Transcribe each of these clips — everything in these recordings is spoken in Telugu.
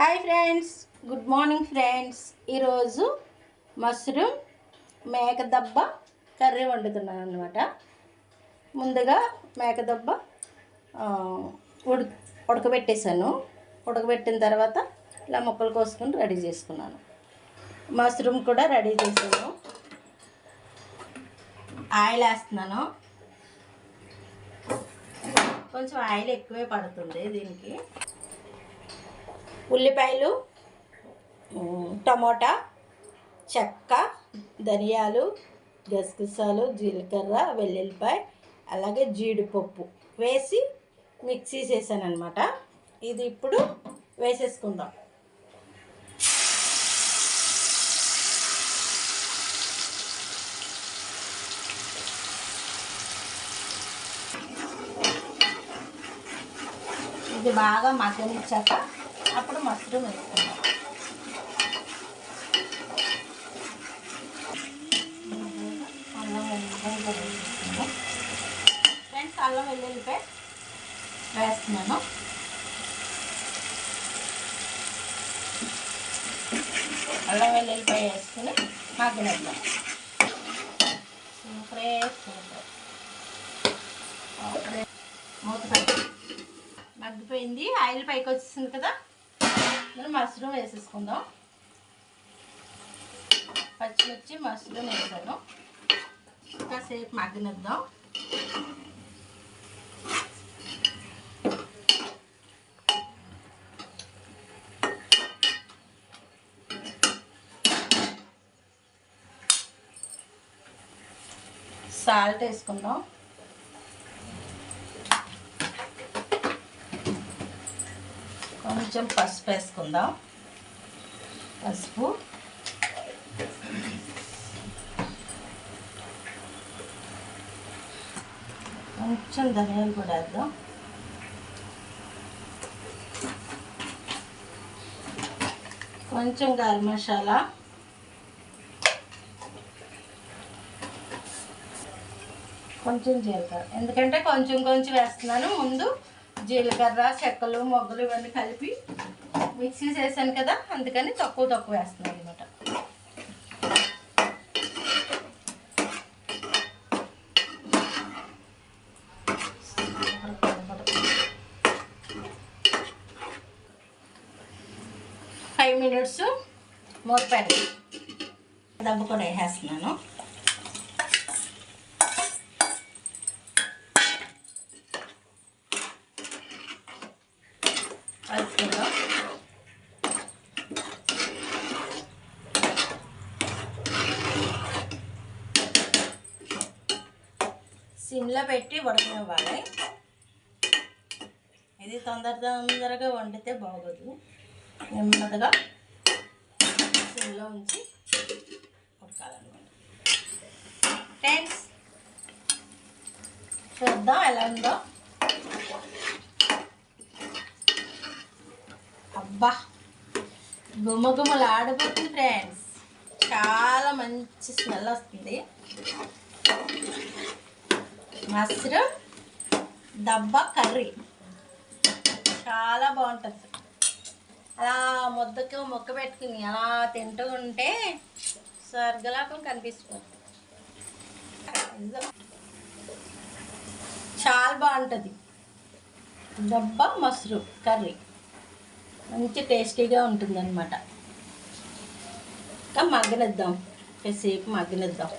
Hi friends, good morning friends. ఈరోజు మష్రూమ్ మేకదబ్బ కర్రీ వండుతున్నాను అనమాట. ముందుగా మేకదబ్బ ఉడకబెట్టేసాను. ఉడకబెట్టిన తర్వాత ఇలా ముక్కలు కోసుకొని రెడీ చేసుకున్నాను. మష్రూమ్ కూడా రెడీ చేసాను. ఆయిల్ వేస్తున్నాను. కొంచెం ఆయిల్ ఎక్కువే పడుతుంది దీనికి. ఉల్లిపాయలు, టమోటా, చెక్క, ధనియాలు, గసగసాలు, జీలకర్ర, వెల్లుల్లిపాయ, అలాగే జీడిపప్పు వేసి మిక్సీ చేశాను అనమాట. ఇది ఇప్పుడు వేసేసుకుందాం. ఇది బాగా మగ్గనిచ్చాక అప్పుడు మష్రూమ్ వేసుకుందాం. ఫ్రెండ్స్, అల్లం వెల్లుల్లిపాయ వేస్తున్నాను. అల్లం వెల్లుల్లిపాయ వేసుకుని మగ్గనిద్దాం. మూత పెట్టి మగ్గిపోయింది. ఆయిల్ పైకి వచ్చేసింది కదా, మనం మష్రూమ్ వేసేసుకుందాం. పచ్చిమిర్చి, మష్రూమ్ వేసాను. కాసేపు మగ్గనిద్దాం. సాల్ట్ వేసుకుందాం. కొంచెం పసుపు వేసుకుందాం. పసుపు, కొంచెం ధనియాలు కూడా వేద్దాం. కొంచెం గరం మసాలా, కొంచెం జీలకర్ర. ఎందుకంటే కొంచెం కొంచెం వేస్తున్నాను. ముందు జీలకర్ర, చెక్కలు, మొగ్గలు ఇవన్నీ కలిపి మిక్సీ చేశాను కదా, అందుకని తక్కువ తక్కువ వేస్తున్నాను అనమాట. ఫైవ్ మినిట్స్ మూత పెట్టి దెబ్బ కూడా వేసేస్తున్నాను. సిమ్లో పెట్టి ఉడకనివ్వాలి. ఇది తొందరగా వండితే బాగోదు. నెమ్మదిగా సిమ్లో ఉంచి ఉడకాలన్నమాట. ఫ్రెండ్స్, చూద్దాం ఎలా ఉందో. అబ్బా, గుమ్మగుమ్మలు ఆడిపోతుంది ఫ్రెండ్స్. చాలా మంచి స్మెల్ వస్తుంది. మష్రూమ్ దబ్బ కర్రీ చాలా బాగుంటుంది. అలా మొక్క పెట్టుకుని అలా తింటూ ఉంటే స్వర్గలాపం కనిపిస్తుంది. చాలా బాగుంటుంది. దబ్బ మష్రూమ్ కర్రీ మంచి టేస్టీగా ఉంటుంది అన్నమాట. ఇంకా మగ్గనిద్దాం, కాసేపు మగ్గనిద్దాం.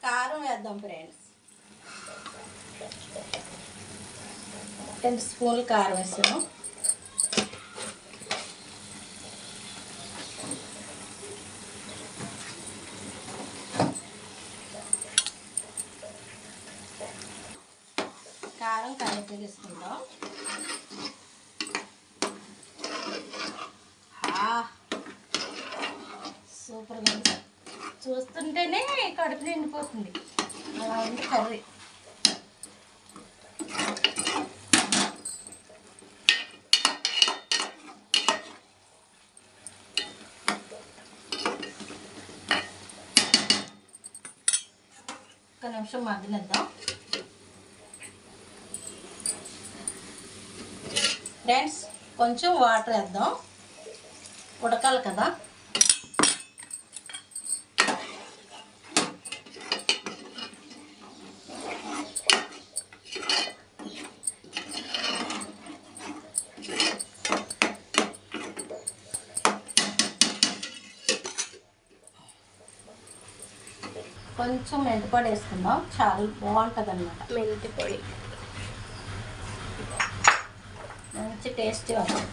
కారం వేద్దాం ఫ్రెండ్స్. 10 స్పూన్లు కారం వేస్తాను. కారం కలిపి తీసుకుందాం. సూపర్గా ఉంది. చూస్తుంటేనే కడుపు నిండిపోతుంది. అలా ఉంది కర్రీ. ఒక్క నిమిషం మగ్గనిద్దాం. ఫ్రెండ్స్ కొంచెం వాటర్ వేద్దాం, ఉడకాలి కదా. కొంచెం మెంతి పొడి వేసుకుందాం, చాలా బాగుంటుంది అన్నమాట. మెంతి పొడి మంచి టేస్టీ వస్తుంది.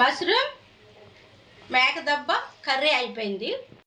మష్రూమ్ మేక దబ్బ కర్రీ అయిపోయింది.